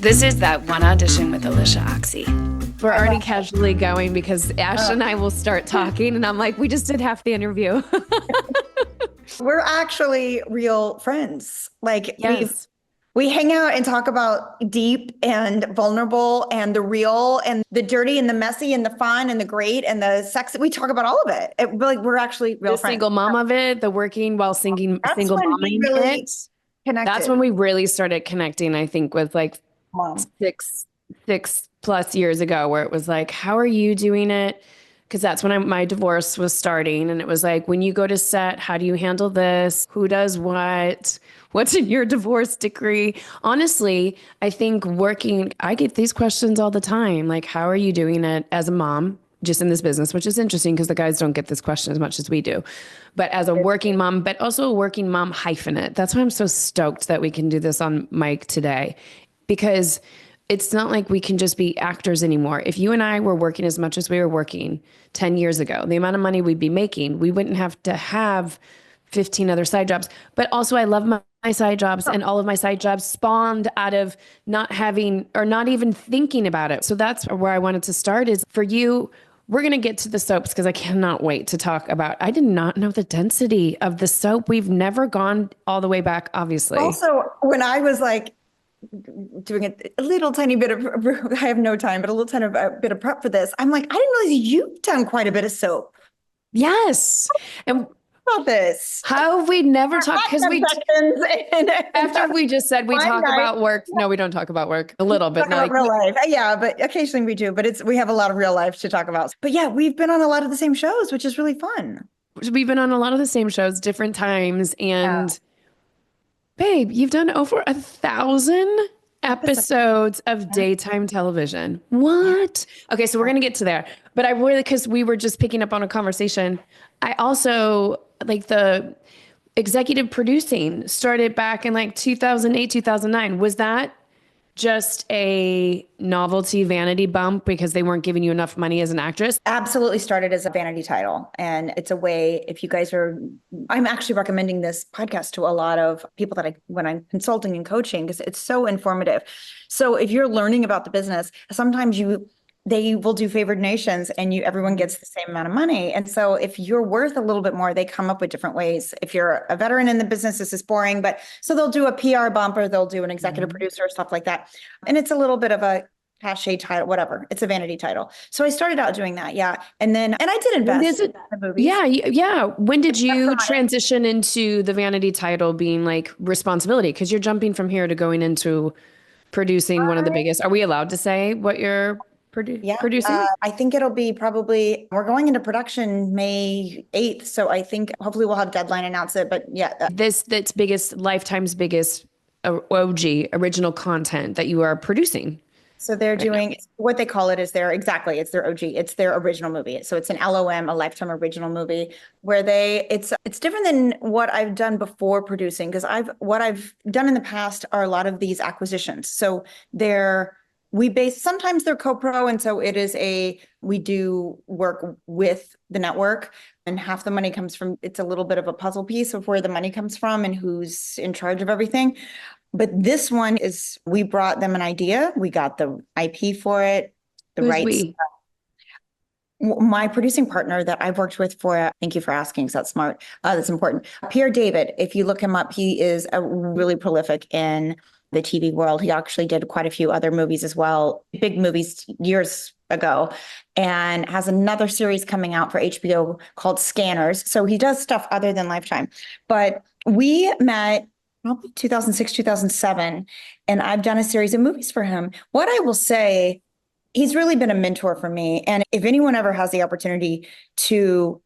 This is That One Audition with Alyshia Ochse. We're already casually going because Ash and I will start talking and I'm like, we just did half the interview. We're actually real friends. Like Yes. we hang out and talk about deep and vulnerable and the real and the dirty and the messy and the fun and the great and the sexy. We talk about all of it. Like we're actually real The friends. Single mom of it, the working while singing, That's single when we momming really it. connected. That's when we really started connecting, I think, with like Mom. six plus years ago, where it was like, how are you doing it? Because that's when my divorce was starting. And it was like, when you go to set, how do you handle this? Who does what? What's in your divorce decree? Honestly, I think I get these questions all the time. Like, how are you doing it as a mom, just in this business, which is interesting because the guys don't get this question as much as we do. But as a working mom, but also a working mom hyphenate. That's why I'm so stoked that we can do this on mic today, because it's not like we can just be actors anymore. If you and I were working as much as we were working 10 years ago, the amount of money we'd be making, we wouldn't have to have 15 other side jobs. But also I love my side jobs, and all of my side jobs spawned out of not having or not even thinking about it. So that's where I wanted to start is for you. We're going to get to the soaps because I cannot wait to talk about, I did not know the density of the soap. We've never gone all the way back, obviously. Also, when I was like doing a little tiny bit of, I have no time, but a little tiny bit of prep for this, I'm like, I didn't realize you've done quite a bit of soap. Yes. And about this. how have we never talked? Because after we just said we talk about work. No, we don't talk about work a little bit. Like real life. Yeah, but occasionally we do, but we have a lot of real life to talk about. But yeah, we've been on a lot of the same shows, which is really fun. We've been on a lot of the same shows, different times. And babe, you've done over 1,000 episodes of daytime television. What? Okay, so we're going to get to there. But I really, because we were just picking up on a conversation, I also like the executive producing started back in like 2008, 2009. Was that just a novelty vanity bump because they weren't giving you enough money as an actress? Absolutely started as a vanity title. And it's a way, if you guys I'm actually recommending this podcast to a lot of people when I'm consulting and coaching, because it's so informative. So if you're learning about the business, sometimes they will do favored nations and everyone gets the same amount of money. And so if you're worth a little bit more, they come up with different ways. If you're a veteran in the business, this is boring, but so they'll do a PR bump or they'll do an executive producer, stuff like that. And it's a little bit of a cachet title, whatever. It's a vanity title. So I started out doing that. Yeah. And I did invest in the movies. Yeah. Yeah. When did you transition into the vanity title being like responsibility? Because you're jumping from here to going into producing one of the biggest. Are we allowed to say what you're producing? I think it'll be we're going into production May 8th. So I think hopefully we'll have deadline announce it. But yeah. That's Lifetime's biggest OG original content that you are producing. So they're doing what they call it is it's their OG. It's their original movie. So it's an LOM, a Lifetime original movie, where it's different than what I've done before producing, because what I've done in the past are a lot of these acquisitions. So sometimes they're co-pro. And so we do work with the network, and half the money comes from, it's a little bit of a puzzle piece of where the money comes from and who's in charge of everything. But this one we brought them an idea. We got the IP for it, the rights. My producing partner that I've worked with thank you for asking, because that's smart. That's important. Pierre David, if you look him up, he is a really prolific in the TV world. He actually did quite a few other movies as well, big movies years ago, and has another series coming out for HBO called Scanners. So he does stuff other than Lifetime. But we met probably 2006, 2007, and I've done a series of movies for him. What I will say, he's really been a mentor for me. And if anyone ever has the opportunity to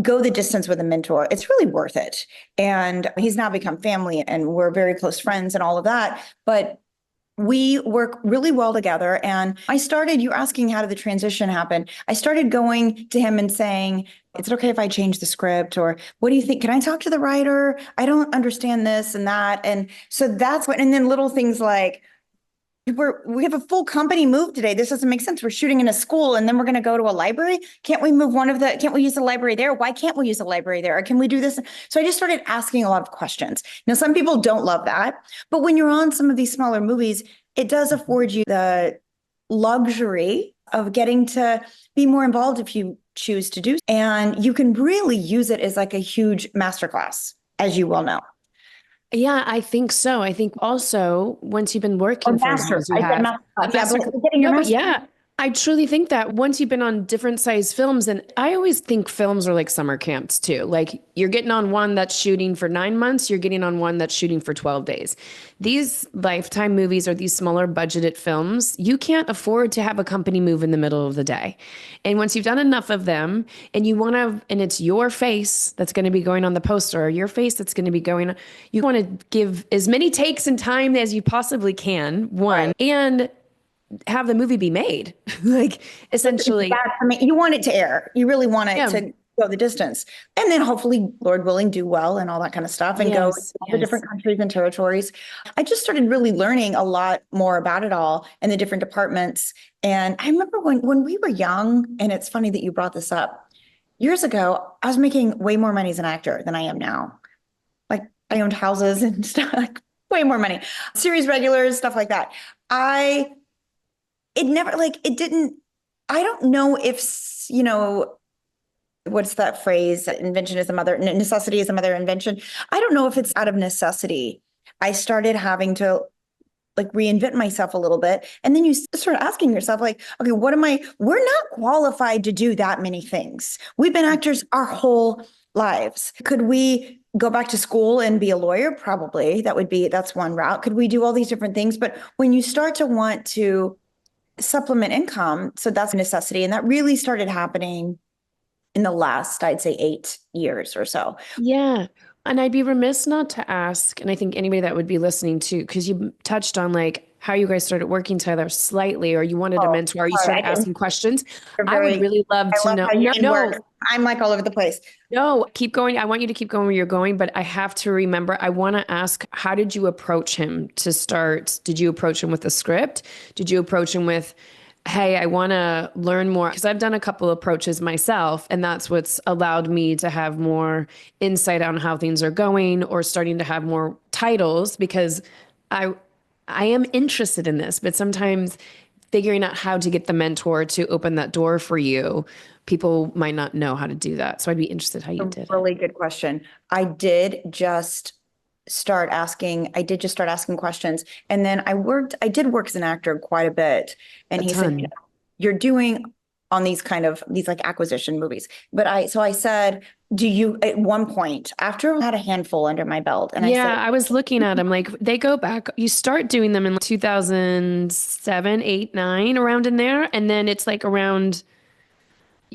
go the distance with a mentor, it's really worth it. And he's now become family and we're very close friends and all of that. But we work really well together. And you're asking how did the transition happen? I started going to him and saying, is it okay if I change the script? Or what do you think? Can I talk to the writer? I don't understand this and that. And so and then little things like, we have a full company move today. This doesn't make sense. We're shooting in a school and then we're going to go to a library. Can't we use the library there? Why can't we use the library there? Or can we do this? So I just started asking a lot of questions. Now, some people don't love that, but when you're on some of these smaller movies, it does afford you the luxury of getting to be more involved if you choose to do. And you can really use it as like a huge masterclass, as you well know. Yeah, I think so. I think also once you've been working for as long as you I said have, masterclass. Yeah, but getting your no, but master. yeah, I truly think that once you've been on different size films, and I always think films are like summer camps too. Like you're getting on one that's shooting for 9 months, you're getting on one that's shooting for 12 days. These Lifetime movies or these smaller budgeted films, you can't afford to have a company move in the middle of the day. And once you've done enough of them and you want to, and it's your face that's going to be going on the poster or your face that's going to be going, you want to give as many takes and time as you possibly can, one, Right. and have the movie be made. Like essentially. You want it to air. You really want it Yeah. to go the distance. And then hopefully, Lord willing, do well and all that kind of stuff and go to all the different countries and territories. I just started really learning a lot more about it all and the different departments. And I remember when we were young, and it's funny that you brought this up. Years ago, I was making way more money as an actor than I am now. Like I owned houses and stuff, way more money, series regulars, stuff like that. I don't know if, what's that phrase? Necessity is the mother of invention. I don't know if it's out of necessity. I started having to like reinvent myself a little bit. And then you start asking yourself like, okay, we're not qualified to do that many things. We've been actors our whole lives. Could we go back to school and be a lawyer? Probably. That's one route. Could we do all these different things? But when you start to want to supplement income, so that's a necessity. And that really started happening in the last, I'd say 8 years or so. Yeah. And I'd be remiss not to ask, and I think anybody that would be listening too, because you touched on like how you guys started working together slightly, or you wanted a mentor, or you started asking questions. I would really love to know. No, I'm like all over the place. No, keep going. I want you to keep going where you're going, but I have to remember, I want to ask, how did you approach him to start? Did you approach him with a script? Did you approach him with, hey, I want to learn more? Because I've done a couple approaches myself, and that's what's allowed me to have more insight on how things are going or starting to have more titles, because I am interested in this, but sometimes figuring out how to get the mentor to open that door for you, people might not know how to do that. So I'd be interested how you did it. Really good question. I did just start asking questions. And then I did work as an actor quite a bit. And he said, you're doing on these like acquisition movies. But I said, do you, at one point, after I had a handful under my belt, and I was looking at them, like they go back, you start doing them in 2007, 8, 9, around in there. And then it's like around,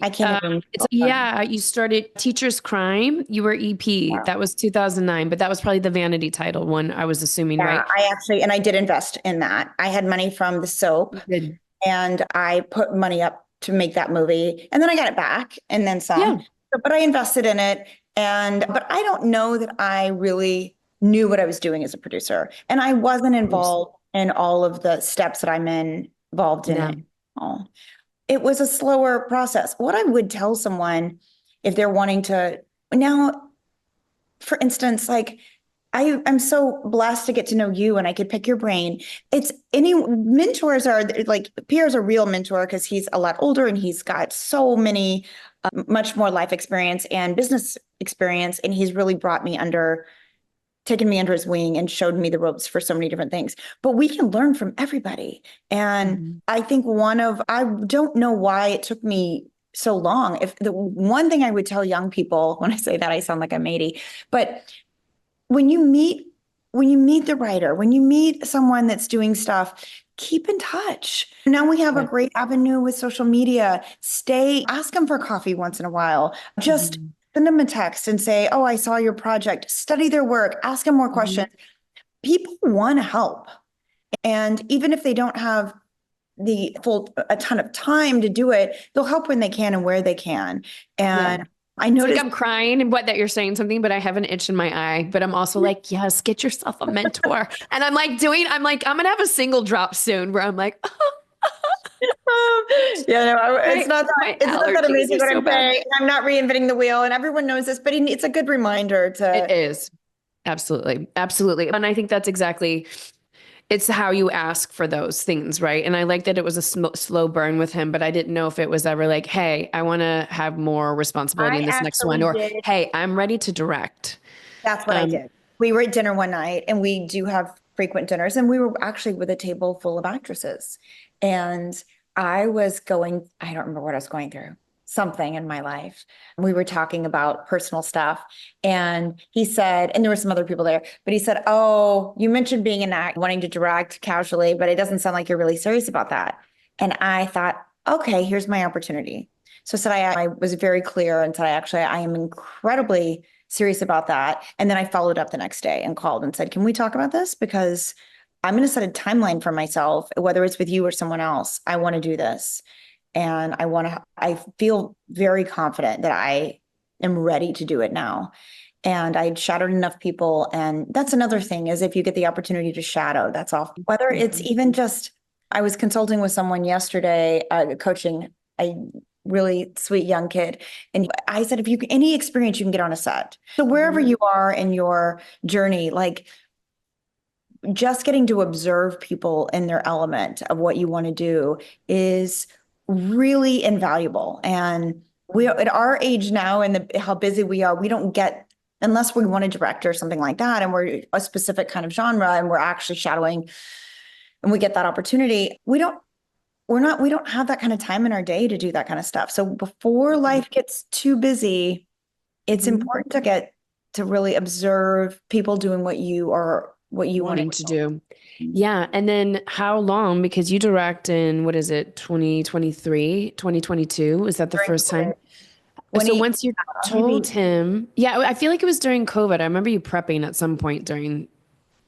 I can't even. You started Teacher's Crime. You were EP. Yeah. That was 2009, but that was probably the vanity title one, I was assuming, right? I did invest in that. I had money from the soap and I put money up to make that movie, and then I got it back and then some. Yeah. But I invested in it, but I don't know that I really knew what I was doing as a producer, and I wasn't involved in all of the steps that I'm involved in. It was a slower process. What I would tell someone if they're wanting to now, for instance, like I'm so blessed to get to know you and I could pick your brain. Mentors are like, Pierre's a real mentor because he's a lot older and he's got so many, much more life experience and business experience. And he's really taken me under his wing and showed me the ropes for so many different things. But we can learn from everybody. And I think I don't know why it took me so long. If the one thing I would tell young people, when I say that, I sound like I'm 80, but when you meet the writer, when you meet someone that's doing stuff, keep in touch. Now we have a great avenue with social media. Ask them for coffee once in a while. Just send them a text and say, oh, I saw your project. Study their work. Ask them more questions. People want to help. And even if they don't have a ton of time to do it, they'll help when they can and where they can. And I It's like noticed. I'm crying and what that you're saying something, but I have an itch in my eye. But I'm also like, yes, get yourself a mentor. And I'm like, I'm gonna have a single drop soon where I'm like, Yeah, no, my it's not that allergies amazing are what so I'm bad. saying. I'm not reinventing the wheel, and everyone knows this, but it's a good reminder It to. is. Absolutely. Absolutely. And I think that's exactly, it's how you ask for those things, right? And I like that it was a slow burn with him, but I didn't know if it was ever like, hey, I want to have more responsibility I in this next one, actually or did. hey, I'm ready to direct. That's what I Um, did. We were at dinner one night, and we do have frequent dinners, and we were actually with a table full of actresses. And I don't remember what I was going through, something in my life. We were talking about personal stuff. And he said, and there were some other people there, but he said, oh, you mentioned being an act, wanting to direct casually, but it doesn't sound like you're really serious about that. And I thought, okay, here's my opportunity. So I said, I was very clear and said, I am incredibly serious about that. And then I followed up the next day and called and said, can we talk about this? Because I'm going to set a timeline for myself, whether it's with you or someone else. I want to do this. And I feel very confident that I am ready to do it now. And I'd shadowed enough people. And that's another thing is if you get the opportunity to shadow, that's all. Whether it's even just, I was consulting with someone yesterday, coaching a really sweet young kid. And I said, if you any experience you can get on a set. So wherever you are in your journey, like just getting to observe people in their element of what you want to do is really invaluable. And we at our age now and how busy we are, we don't get unless we want to direct or something like that, and we're a specific kind of genre and we're actually shadowing and we get that opportunity. We don't have that kind of time in our day to do that kind of stuff. So before life gets too busy, it's important to get to really observe people doing what you wanting to do. Yeah. And then how long? Because you direct in, what is it, 2023, 2022? Is that the first time? So once you told him, yeah, I feel like it was during COVID. I remember you prepping at some point during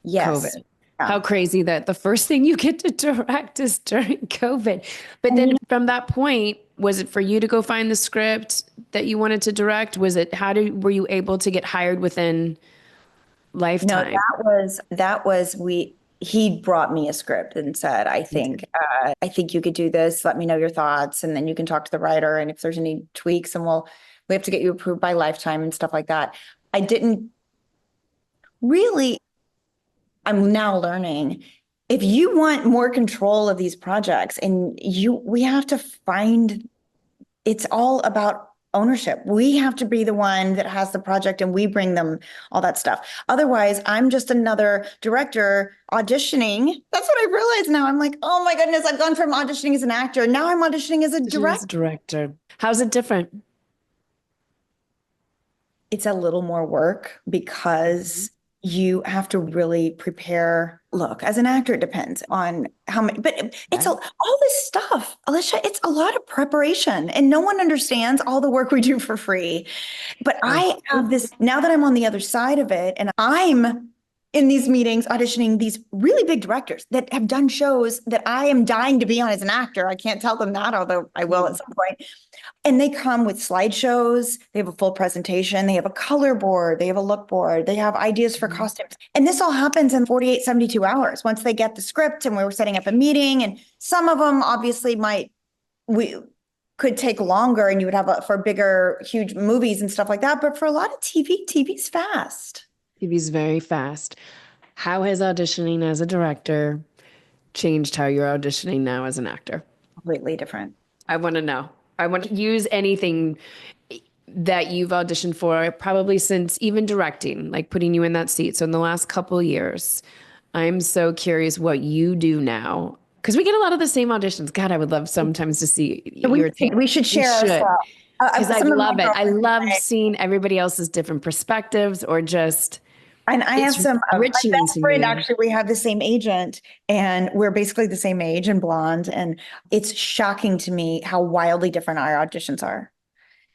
yes. COVID. How crazy that the first thing you get to direct is during COVID. But then from that point, was it for you to go find the script that you wanted to direct? Was it, were you able to get hired within Lifetime? No, he brought me a script and said, I think you could do this. Let me know your thoughts. And then you can talk to the writer. And if there's any tweaks and we have to get you approved by Lifetime and stuff like that. I didn't really, I'm now learning if you want more control of these projects we have to find, it's all about ownership. We have to be the one that has the project and we bring them all that stuff. Otherwise, I'm just another director auditioning. That's what I realize now. I'm like, oh my goodness, I've gone from auditioning as an actor. Now I'm auditioning as a director. How's it different? It's a little more work because you have to really prepare. Look, as an actor, it depends on how many, but it's all this stuff, Alyshia, it's a lot of preparation and no one understands all the work we do for free. But I have this, now that I'm on the other side of it and I'm in these meetings auditioning these really big directors that have done shows that I am dying to be on as an actor. I can't tell them that, although I will at some point. And they come with slideshows, they have a full presentation, they have a color board, they have a look board, they have ideas for costumes. And this all happens in 48, 72 hours once they get the script and we're setting up a meeting. And some of them obviously we could take longer and you would have for bigger, huge movies and stuff like that. But for a lot of TV's fast. TV's very fast. How has auditioning as a director changed how you're auditioning now as an actor? Completely different. I want to know. I want to use anything that you've auditioned for, probably since even directing, like putting you in that seat. So in the last couple of years, I'm so curious what you do now. Because we get a lot of the same auditions. God, I would love sometimes to see your take. We should share our stuff. Because I love it. I love seeing everybody else's different perspectives or just... And I have some, my best friend, actually, we have the same agent and we're basically the same age and blonde. And it's shocking to me how wildly different our auditions are.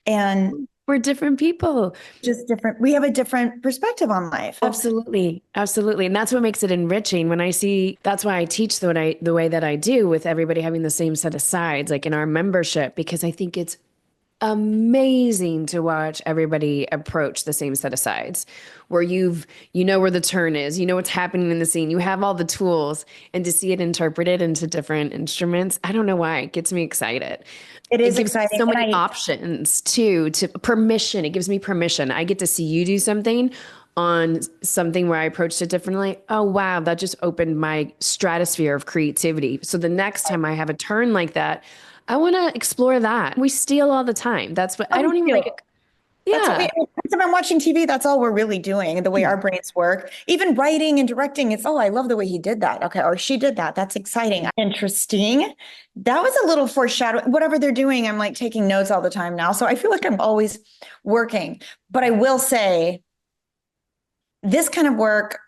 And we're different people. Just different. We have a different perspective on life. Absolutely. Absolutely. And that's what makes it enriching when I see, that's why I teach the way that I do with everybody having the same set of sides, like in our membership, because I think it's amazing to watch everybody approach the same set of sides where you know where the turn is, you know what's happening in the scene, you have all the tools, and to see it interpreted into different instruments, I don't know why, it gets me excited. It It is gives me exciting. so And many options too, to permission. It gives me permission. I get to see you do something on something where I approached it differently. Oh, wow, that just opened my stratosphere of creativity. So the next time I have a turn like that, I want to explore that. We steal all the time. That's what I don't even like. That's what Yeah. when I'm watching TV, that's all we're really doing, the way our brains work. Even writing and directing, it's, oh, I love the way he did that. Okay. Or she did that. That's exciting. Interesting. That was a little foreshadowing. Whatever they're doing, I'm like taking notes all the time now. So I feel like I'm always working. But I will say, this kind of work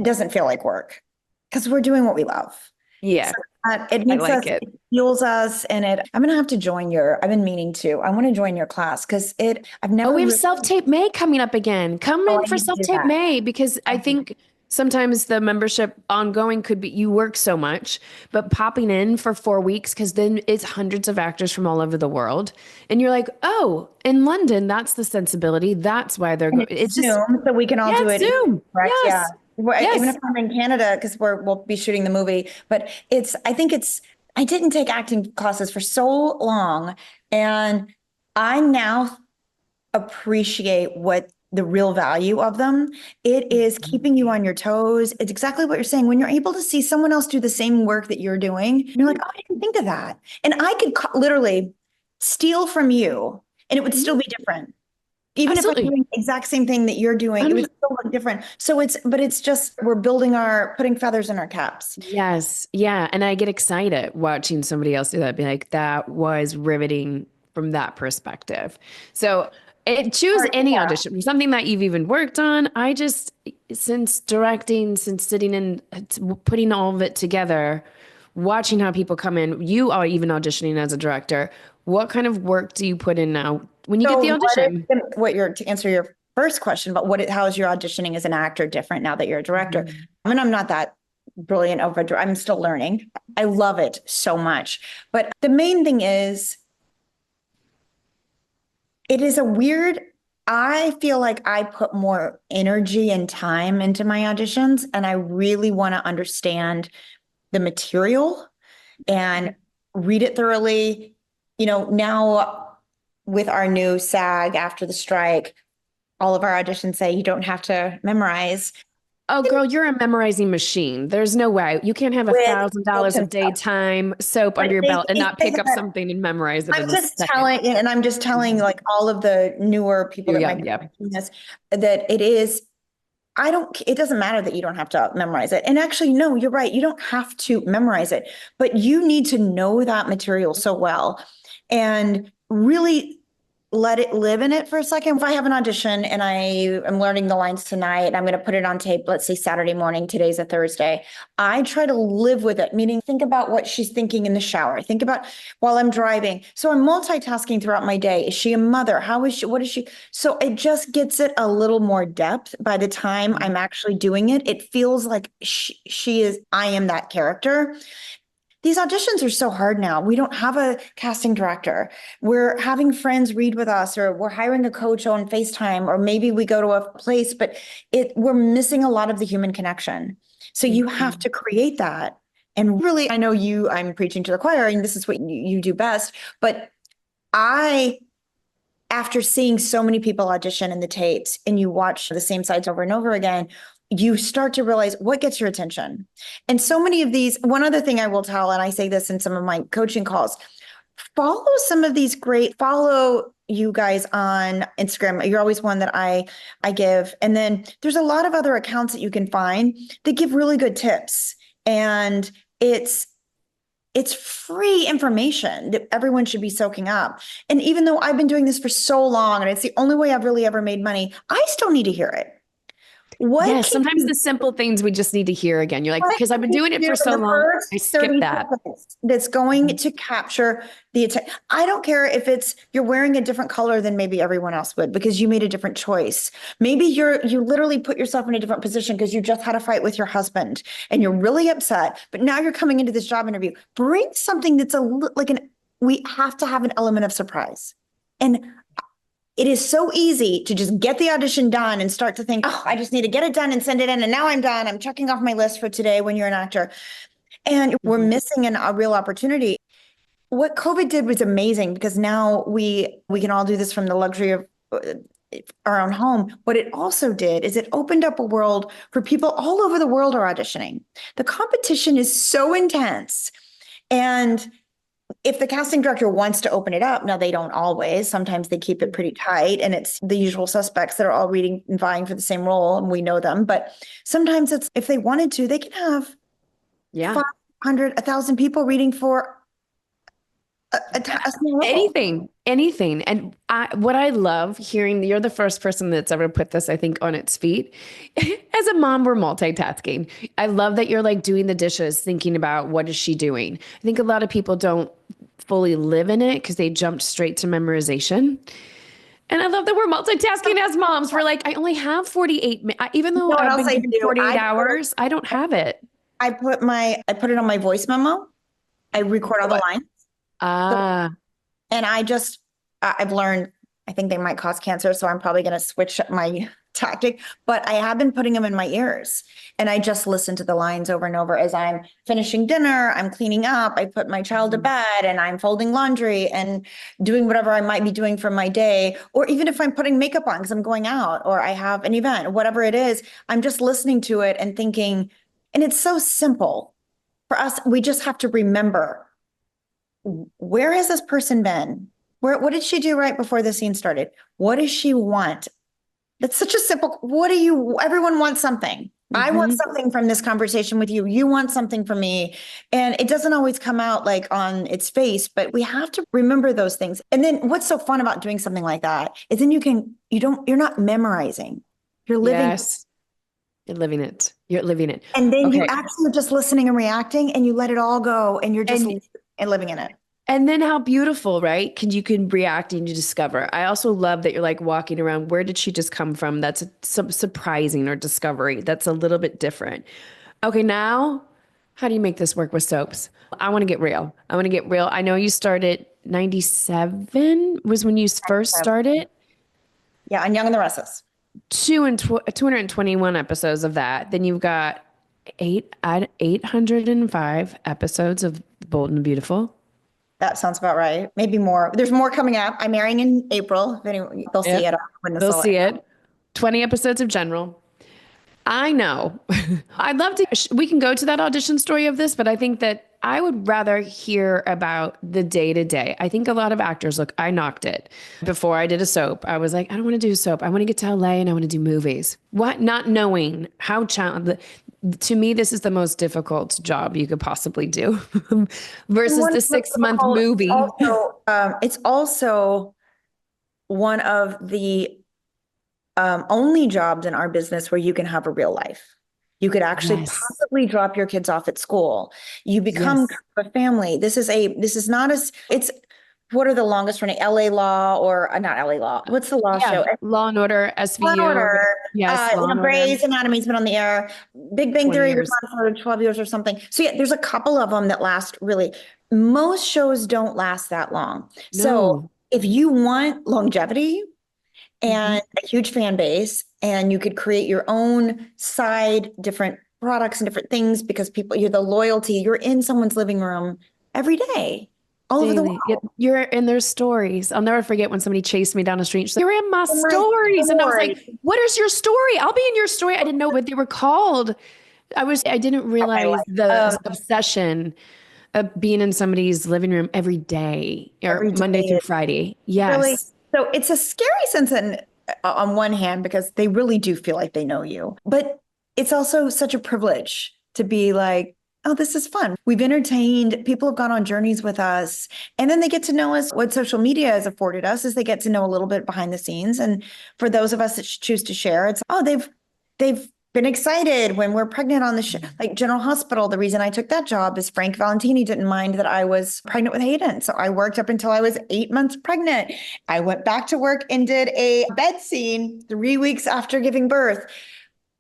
doesn't feel like work because we're doing what we love. Yeah. So it makes like us, it. it fuels us, and I'm going to have to join I've been meaning to, I want to join your class because I've never. Oh, we have really- Self-Tape May coming up again. Come Oh, in I for need to do Self-Tape that. May, because I think sometimes the membership ongoing could be, you work so much, but popping in for 4 weeks, because then it's hundreds of actors from all over the world. And you're like, oh, in London, that's the sensibility. That's why they're going. It's just, Zoom, so we can all yeah, do it's it. Zoom. Correct? Yes. Yeah. Even Yes. if I'm in Canada, because we'll be shooting the movie, but I didn't take acting classes for so long, and I now appreciate what the real value of them. It is keeping you on your toes. It's exactly what you're saying. When you're able to see someone else do the same work that you're doing, you're like, oh, I didn't think of that. And I could literally steal from you and it would still be different. Even if I'm Absolutely. doing the exact same thing that you're doing, it would still look different. So it's just, we're putting feathers in our caps. Yes. Yeah. And I get excited watching somebody else do that, be like, that was riveting from that perspective. So choose any audition, something that you've even worked on. Since directing, since sitting in, putting all of it together, watching how people come in, you are even auditioning as a director. What kind of work do you put in now when you get the audition? To answer your first question, but how is your auditioning as an actor different now that you're a director? I mean, I'm not that brilliant I'm still learning. I love it so much. But the main thing is, I feel like I put more energy and time into my auditions, and I really want to understand the material and read it thoroughly. Now with our new SAG after the strike, all of our auditions say you don't have to memorize. Oh, girl, you're a memorizing machine. There's no way. You can't have $1,000 of daytime soap under your belt and not pick up something and memorize it. I'm just telling like all of the newer people that might be watching this, that it doesn't matter that you don't have to memorize it. And actually, no, you're right. You don't have to memorize it, but you need to know that material so well and really let it live in it for a second. If I have an audition and I am learning the lines tonight, and I'm going to put it on tape, let's say Saturday morning, today's a Thursday, I try to live with it, meaning think about what she's thinking in the shower. Think about while I'm driving. So I'm multitasking throughout my day. Is she a mother? How is she? What is she? So it just gets it a little more depth. By the time I'm actually doing it, it feels like I am that character. These auditions are so hard now. We don't have a casting director. We're having friends read with us, or we're hiring a coach on FaceTime, or maybe we go to a place, but we're missing a lot of the human connection. So you have to create that. And really, I know I'm preaching to the choir, and this is what you do best, but after seeing so many people audition in the tapes, and you watch the same sides over and over again, you start to realize what gets your attention. And so many of these, one other thing I will tell, and I say this in some of my coaching calls, follow you guys on Instagram. You're always one that I give. And then there's a lot of other accounts that you can find that give really good tips. And it's free information that everyone should be soaking up. And even though I've been doing this for so long, and it's the only way I've really ever made money, I still need to hear it. Yes, sometimes the simple things we just need to hear again. You're like, because I've been doing it for so long, I skip that. That's going to capture the attention. I don't care if you're wearing a different color than maybe everyone else would, because you made a different choice. Maybe you literally put yourself in a different position because you just had a fight with your husband and you're really upset, but now you're coming into this job interview. Bring something that's we have to have an element of surprise. And it is so easy to just get the audition done and start to think, oh, I just need to get it done and send it in. And now I'm done. I'm checking off my list for today when you're an actor. And we're missing a real opportunity. What COVID did was amazing because now we can all do this from the luxury of our own home. What it also did is it opened up a world for people all over the world are auditioning. The competition is so intense. And if the casting director wants to open it up, now they don't always, sometimes they keep it pretty tight and it's the usual suspects that are all reading and vying for the same role and we know them. But sometimes it's, if they wanted to, they can have 500, 1,000 people reading for a small role. Anything. And what I love hearing, you're the first person that's ever put this, I think, on its feet. As a mom, we're multitasking. I love that you're like doing the dishes, thinking about what is she doing. I think a lot of people don't fully live in it because they jumped straight to memorization. And I love that we're multitasking as moms. We're like, I only have 48 minutes. Even though I've been given 48 hours, I don't have it. I put it on my voice memo. I record all the lines. And I've learned, I think they might cause cancer, so I'm probably going to switch up my tactic, but I have been putting them in my ears and I just listen to the lines over and over as I'm finishing dinner, I'm cleaning up, I put my child to bed and I'm folding laundry and doing whatever I might be doing for my day. Or even if I'm putting makeup on because I'm going out or I have an event, whatever it is, I'm just listening to it and thinking, and it's so simple for us. We just have to remember, where has this person been? What did she do right before the scene started? What does she want? That's such a simple, everyone wants something. I want something from this conversation with you. You want something from me. And it doesn't always come out like on its face, but we have to remember those things. And then what's so fun about doing something like that is then you're not memorizing. You're living. Yes. You're living it. You're living it. And then you actually are just listening and reacting and you let it all go and you're just living in it. And then how beautiful, right? You can react and you discover. I also love that you're like walking around. Where did she just come from? That's surprising or discovery. That's a little bit different. Okay, now how do you make this work with soaps? I want to get real. I know you started 97 was when you first started. Yeah, on Young and the Restless. 221 episodes of that. Then you've got 805 episodes of Bold and Beautiful. That sounds about right. Maybe more. There's more coming up. I'm airing in April. If anyone, they'll see it when this they'll see it. 20 episodes of General. I know. I'd love to. We can go to that audition story of this, but I think that I would rather hear about the day to day. I think a lot of actors, look, I knocked it before I did a soap. I was like, I don't want to do a soap. I want to get to LA and I want to do movies. What? Not knowing how to me, this is the most difficult job you could possibly do versus the 6-month movie. It's also one of the only jobs in our business where you can have a real life. You could actually possibly drop your kids off at school. You become a family. What are the longest running LA Law or not LA Law? What's the law show? Law and Order, SVU. Law and Order. Yes. Grey's Anatomy's been on the air. Big Bang Theory was on for 12 years or something. So yeah, there's a couple of them that last really. Most shows don't last that long. No. So if you want longevity and a huge fan base, and you could create your own side, different products and different things because you're the loyalty, you're in someone's living room every day. All over the world. You're in their stories. I'll never forget when somebody chased me down the street. She's like, you're in my stories. And I was like, what is your story? I'll be in your story. I didn't know what they were called. I didn't realize the obsession of being in somebody's living room every day or Monday through Friday. Yes. Really? So it's a scary sense on one hand, because they really do feel like they know you, but it's also such a privilege to be like, oh, this is fun. We've entertained, people have gone on journeys with us, and then they get to know us. What social media has afforded us is they get to know a little bit behind the scenes. And for those of us that choose to share, it's, they've been excited when we're pregnant on the show. Like General Hospital, the reason I took that job is Frank Valentini didn't mind that I was pregnant with Hayden. So I worked up until I was 8 months pregnant. I went back to work and did a bed scene 3 weeks after giving birth.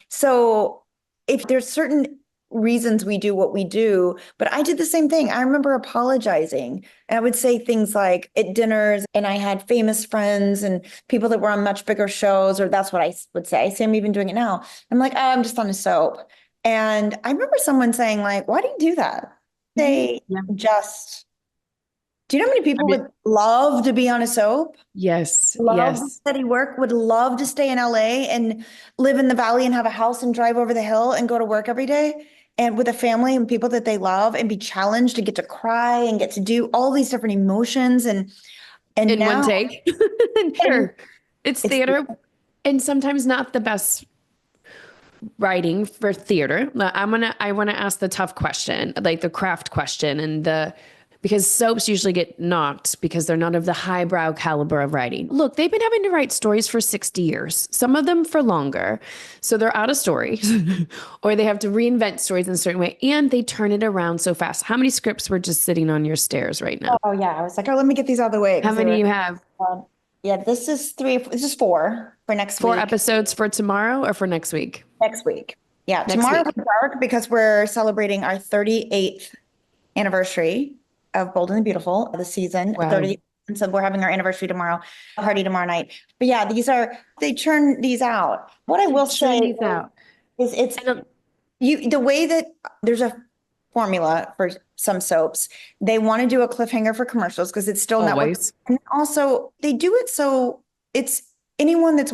So if there's certain reasons we do what we do. But I did the same thing. I remember apologizing. And I would say things like at dinners, and I had famous friends and people that were on much bigger shows, or that's what I would say. I say I'm even doing it now. I'm like, oh, I'm just on a soap. And I remember someone saying, like, why do you do that? They just, do you know how many people would love to be on a soap? Yes. Love Yes. steady work, would love to stay in LA and live in the valley and have a house and drive over the hill and go to work every day and with a family and people that they love and be challenged and get to cry and get to do all these different emotions and In now one take. Sure. It's theater and sometimes not the best writing for theater. I want to ask the tough question, like the craft question because soaps usually get knocked because they're not of the highbrow caliber of writing. Look, they've been having to write stories for 60 years, some of them for longer. So they're out of stories or they have to reinvent stories in a certain way and they turn it around so fast. How many scripts were just sitting on your stairs right now? Oh yeah. I was like, oh, let me get these out of the way. How many you have? Yeah, this is 4 for next week. 4 episodes for tomorrow or for next week? Next week. Yeah, Next tomorrow week. is dark because we're celebrating our 38th anniversary of Bold and the Beautiful, the season. Wow. 30. And so we're having our anniversary party tomorrow night. But yeah, they churn these out. What I will say these out. is the way that there's a formula for some soaps, they want to do a cliffhanger for commercials because it's still not working. And also they do it so it's anyone that's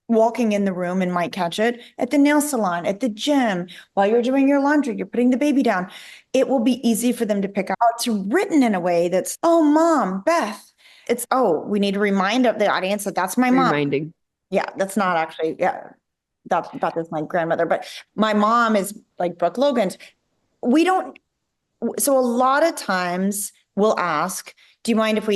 walking in the room and might catch it at the nail salon, at the gym, while you're doing your laundry, you're putting the baby down. It will be easy for them to pick up. It's written in a way that's, oh, Mom, Beth. It's, oh, we need to remind the audience that that's my mom. Reminding. Yeah, that's not actually, Beth is my grandmother, but my mom is like Brooke Logan's. So a lot of times we'll ask, do you mind if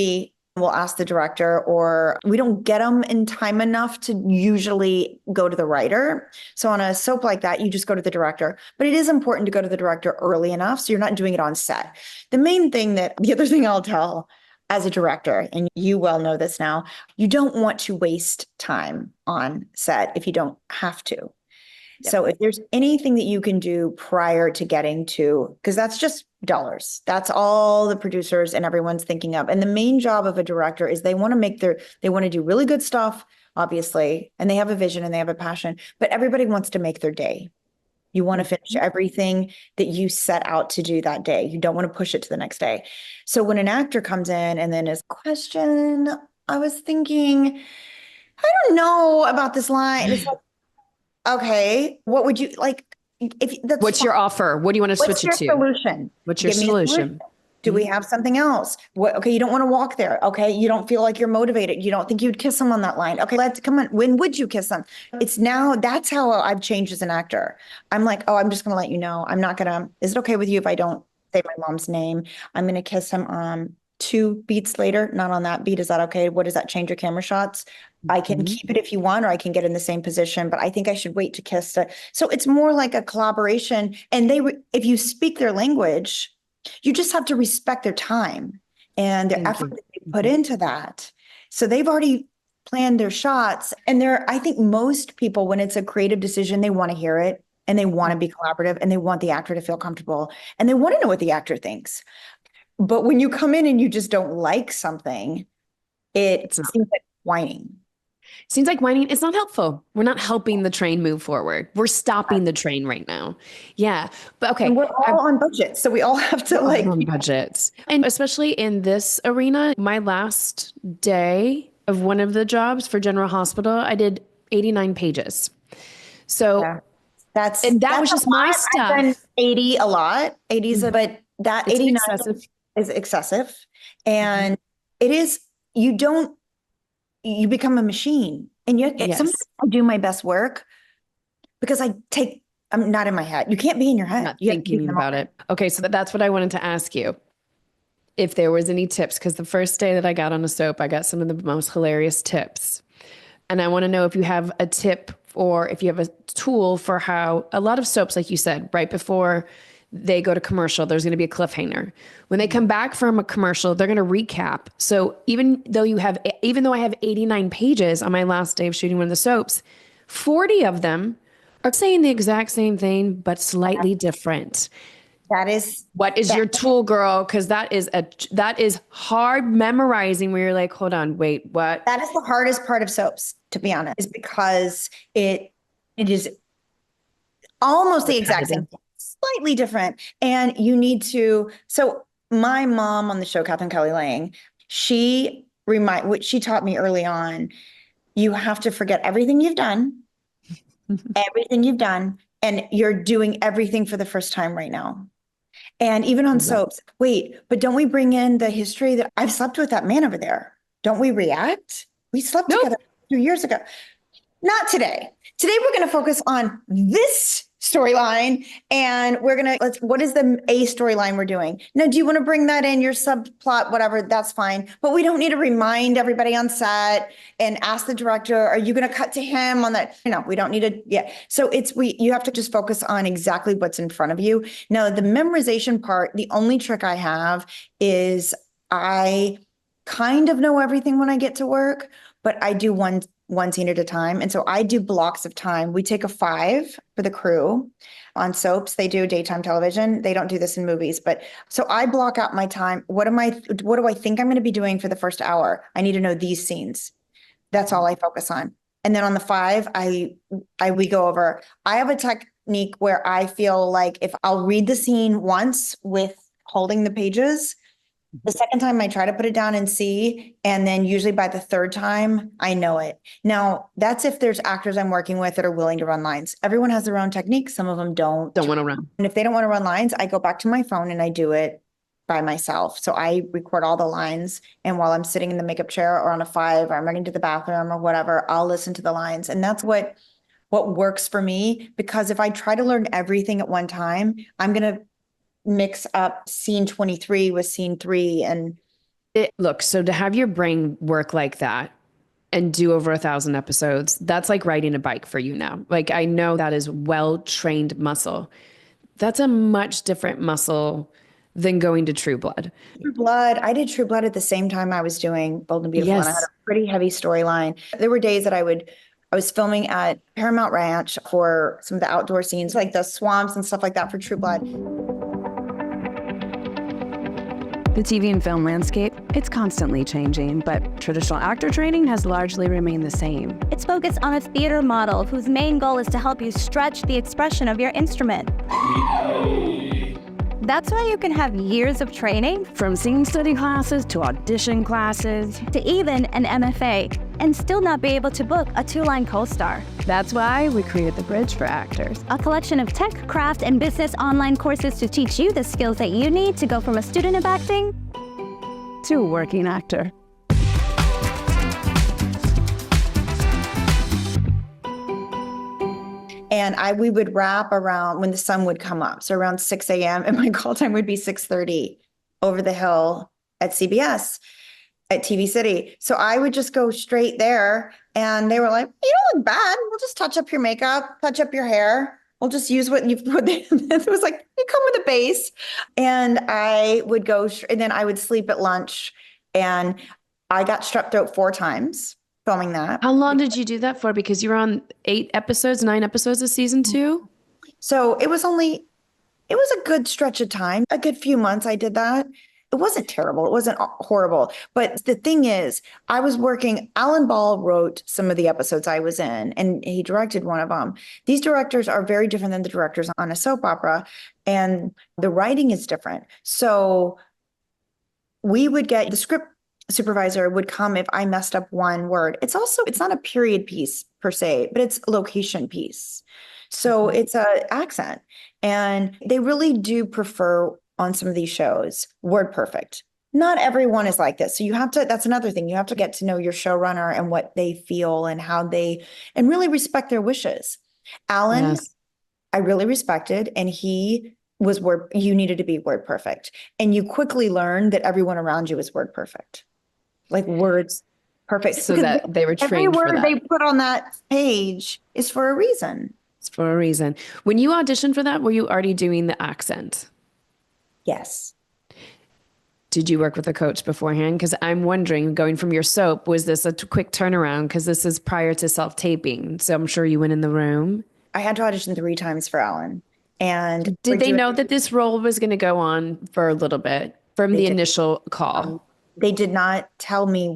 we'll ask the director, or we don't get them in time enough to usually go to the writer. So on a soap like that, you just go to the director, but it is important to go to the director early enough so you're not doing it on set. The other thing I'll tell as a director, and you well know this now, you don't want to waste time on set if you don't have to. Yep. So if there's anything that you can do prior to getting to, because that's just dollars, that's all the producers and everyone's thinking of. And the main job of a director is they want to do really good stuff, obviously, and they have a vision and they have a passion, but everybody wants to make their day. You want to finish everything that you set out to do that day. You don't want to push it to the next day. So when an actor comes in and then is question, I was thinking, I don't know about this line. It's like, okay, what would you like? What's your offer? What do you want to switch it to? Solution? What's your solution? Do we have something else? Okay, you don't want to walk there. Okay, you don't feel like you're motivated. You don't think you'd kiss them on that line. Okay, come on. When would you kiss them? That's how I've changed as an actor. I'm like, oh, I'm just going to let you know. Is it okay with you if I don't say my mom's name? I'm going to kiss him 2 beats later, not on that beat. Is that okay? What does that change your camera shots? I can keep it if you want, or I can get in the same position, but I think I should wait to kiss. So it's more like a collaboration. And if you speak their language, you just have to respect their time and the effort that they put into that. So they've already planned their shots. And I think most people, when it's a creative decision, they want to hear it and they want to be collaborative and they want the actor to feel comfortable and they want to know what the actor thinks. But when you come in and you just don't like something, it seems like whining. Seems like whining. It's not helpful. We're not helping the train move forward. We're stopping the train right now. Yeah. But okay. And we're all on budgets. So we all have to on budgets. And especially in this arena, my last day of one of the jobs for General Hospital, I did 89 pages. So that was just my stuff. I've done 80 a lot. 80s, but that 89 is excessive. And it is, you become a machine. And sometimes I do my best work because I'm not in my head. You can't be in your head. Not thinking about it. Okay. So that's what I wanted to ask you. If there was any tips, because the first day that I got on a soap, I got some of the most hilarious tips. And I want to know if you have a tip or if you have a tool for how a lot of soaps, like you said, right before they go to commercial, there's going to be a cliffhanger. When they come back from a commercial, they're going to recap. So even though I have 89 pages on my last day of shooting one of the soaps, 40 of them Are saying the exact same thing, but slightly different. That is What is your tool, girl? Because that is hard memorizing where you're like, hold on, wait, what? that is the hardest part of soaps, to be honest, is because it is almost the exact same thing, slightly different. And you need to, so my mom on the show, Catherine Kelly Lang, what she taught me early on, you have to forget everything you've done, and you're doing everything for the first time right now. And even on soaps, wait, but don't we bring in the history that I've slept with that man over there? Don't we react? We slept together 2 years ago. Not today. Today, we're going to focus on this storyline, and what is the A storyline we're doing? Now, do you want to bring that in, your subplot, whatever, that's fine. But we don't need to remind everybody on set and ask the director, are you going to cut to him on that? No, we don't need to. Yeah. So you have to just focus on exactly what's in front of you. Now, the memorization part, the only trick I have is I kind of know everything when I get to work, but I do one scene at a time. And so I do blocks of time. We take a 5 for the crew on soaps. They do daytime television. They don't do this in movies, but so I block out my time. What do I think I'm going to be doing for the first hour? I need to know these scenes. That's all I focus on. And then on the 5, we go over. I have a technique where I feel like if I'll read the scene once with holding the pages, the second time I try to put it down and see, and then usually by the third time, I know it. Now, that's if there's actors I'm working with that are willing to run lines. Everyone has their own technique. Some of them don't. Don't want to run. And if they don't want to run lines, I go back to my phone and I do it by myself. So I record all the lines. And while I'm sitting in the makeup chair or on a 5, or I'm running to the bathroom or whatever, I'll listen to the lines. And that's what works for me. Because if I try to learn everything at one time, I'm going to mix up scene 23 with scene 3. And look, so to have your brain work like that and do over 1,000 episodes, that's like riding a bike for you now. Like, I know that is well-trained muscle. That's a much different muscle than going to True Blood. True Blood, I did True Blood at the same time I was doing Bold and Beautiful. Yes. And I had a pretty heavy storyline. There were days that I was filming at Paramount Ranch for some of the outdoor scenes, like the swamps and stuff like that for True Blood. The TV and film landscape, it's constantly changing, but traditional actor training has largely remained the same. It's focused on a theater model whose main goal is to help you stretch the expression of your instrument. That's why you can have years of training, From scene study classes to audition classes. to even an MFA, and still not be able to book a 2-line co-star. That's why we created the Bridge for Actors. A collection of tech, craft, and business online courses to teach you the skills that you need to go from a student of acting To a working actor. And we would wrap around when the sun would come up. So around 6 a.m. and my call time would be 6:30 over the hill at CBS at TV City. So I would just go straight there, and they were like, "You don't look bad. We'll just touch up your makeup, touch up your hair. We'll just use what you've put." It was like, you come with a base. And I would go, and then I would sleep at lunch. And I got strep throat 4 times filming that. How long did you do that for? Because you were on 9 episodes of season 2? So it was a good stretch of time, a good few months I did that. It wasn't terrible. It wasn't horrible. But the thing is, I was working, Alan Ball wrote some of the episodes I was in, and he directed one of them. These directors are very different than the directors on a soap opera, and the writing is different. So we would get the script supervisor would come if I messed up one word. It's not a period piece per se, but it's a location piece. So it's a accent. And they really do prefer on some of these shows word perfect. Not everyone is like this. So that's another thing. You have to get to know your showrunner and what they feel and and really respect their wishes. Alan, yes. I really respected, and he was you needed to be word perfect. And you quickly learn that everyone around you is word perfect. Like words perfect. So that they were trained for that. Every word they put on that page is for a reason. It's for a reason. When you auditioned for that, were you already doing the accent? Yes. Did you work with a coach beforehand? Because I'm wondering, going from your soap, was this a quick turnaround? Because this is prior to self-taping. So I'm sure you went in the room. I had to audition 3 times for Ellen. And Did they know that this role was going to go on for a little bit from the initial call? They did not tell me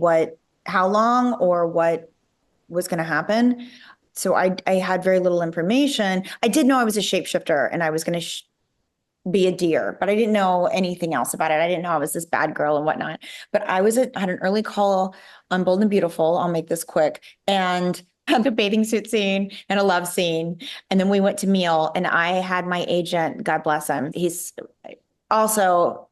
how long or what was going to happen. So I had very little information. I did know I was a shapeshifter and I was going to be a deer, but I didn't know anything else about it. I didn't know I was this bad girl and whatnot. But I had an early call on Bold and Beautiful. I'll make this quick. And had a bathing suit scene and a love scene. And then we went to meal and I had my agent, God bless him. He's also,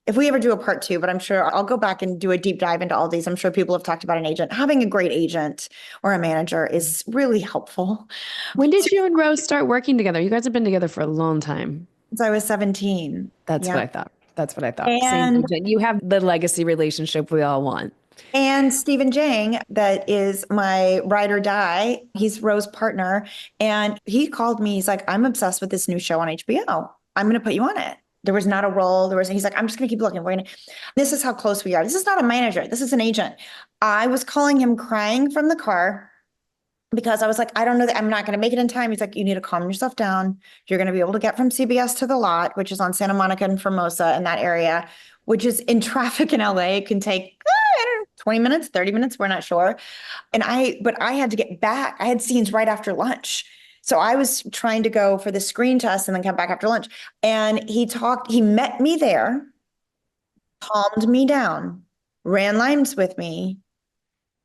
if we ever do a part 2, but I'm sure I'll go back and do a deep dive into all these. I'm sure people have talked about an agent. Having a great agent or a manager is really helpful. When did you and Rose start working together? You guys have been together for a long time. Since I was 17. That's what I thought. That's what I thought. And same. You have the legacy relationship we all want. And Stephen Jang, that is my ride or die. He's Rose's partner. And he called me. He's like, I'm obsessed with this new show on HBO. I'm going to put you on it. There was not a role. He's like, I'm just going to keep looking. This is how close we are. This is not a manager. This is an agent. I was calling him crying from the car because I was like, I don't know that I'm not going to make it in time. He's like, you need to calm yourself down. You're going to be able to get from CBS to The Lot, which is on Santa Monica and Formosa in that area, which is in traffic in LA. It can take 20 minutes, 30 minutes. We're not sure. But I had to get back. I had scenes right after lunch. So I was trying to go for the screen test and then come back after lunch. And he met me there, calmed me down, ran lines with me,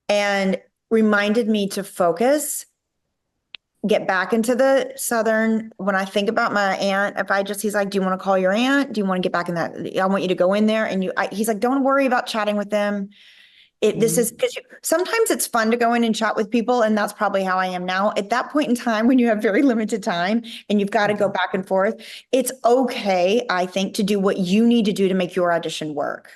and reminded me to focus, get back into the Southern. When I think about my aunt, he's like, do you want to call your aunt? Do you want to get back in that? I want you to go in there. And he's like, don't worry about chatting with them. This is because sometimes it's fun to go in and chat with people. And that's probably how I am now. At that point in time, when you have very limited time and you've got to go back and forth, it's okay, I think, to do what you need to do to make your audition work.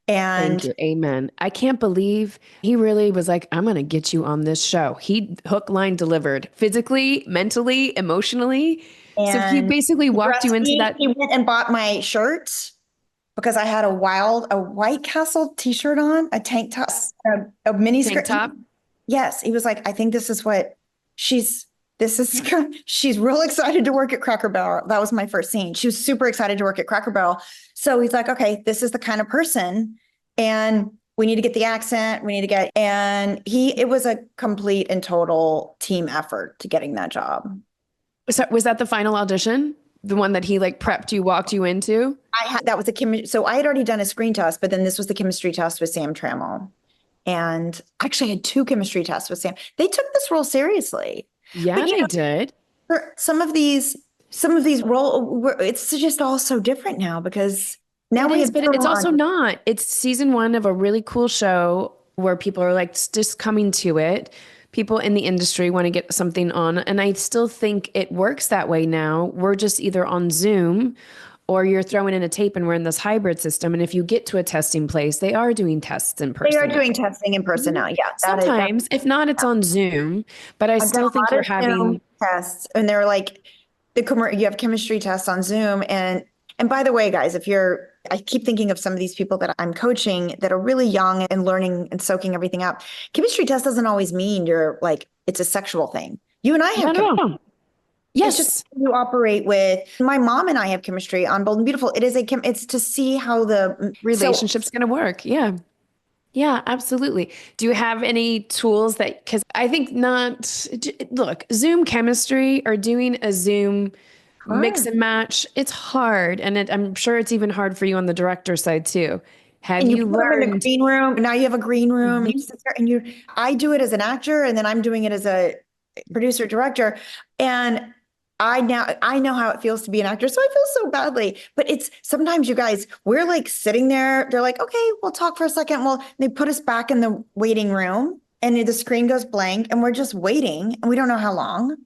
And thank you. Amen. I can't believe he really was like, I'm going to get you on this show. He hook, line, delivered physically, mentally, emotionally. So he basically walked you into that. He went and bought my shirt because I had a White Castle t-shirt on, a tank top, a mini skirt. Tank top? Yes. He was like, I think this is what she's real excited to work at Cracker Barrel. That was my first scene. She was super excited to work at Cracker Barrel. So he's like, okay, this is the kind of person. And we need to get the accent. And it was a complete and total team effort to getting that job. So was that the final audition? The one that he prepped you, walked you into? So I had already done a screen test, but then this was the chemistry test with Sam Trammell. And actually I had 2 chemistry tests with Sam. They took this role seriously. Yeah, but, they did. For some of these roles, it's just all so different now because now but it's also not. It's season 1 of a really cool show where people are just coming to it. People in the industry want to get something on. And I still think it works that way now. We're just either on Zoom or you're throwing in a tape and we're in this hybrid system. And if you get to a testing place, they are doing tests in person. They are doing testing in person now. Yeah. Sometimes, if not, it's on Zoom. But I still think we're having tests. And they're like, you have chemistry tests on Zoom. And by the way, guys, I keep thinking of some of these people that I'm coaching that are really young and learning and soaking everything up. Chemistry test doesn't always mean it's a sexual thing. You and I have chemistry. Yes. It's just you operate with. My mom and I have chemistry on Bold and Beautiful. It's to see how the relationship's going to work. Yeah. Yeah, absolutely. Do you have any tools because I think look, Zoom chemistry or doing a Zoom mix and match, it's hard. And I'm sure it's even hard for you on the director side too. Have you learned in the green room? Now you have a green room and you sit there and I do it as an actor and then I'm doing it as a producer director. And I know how it feels to be an actor. So I feel so badly, but it's sometimes you guys, we're sitting there. They're like, okay, we'll talk for a second. Well, they put us back in the waiting room and the screen goes blank and we're just waiting and we don't know how long.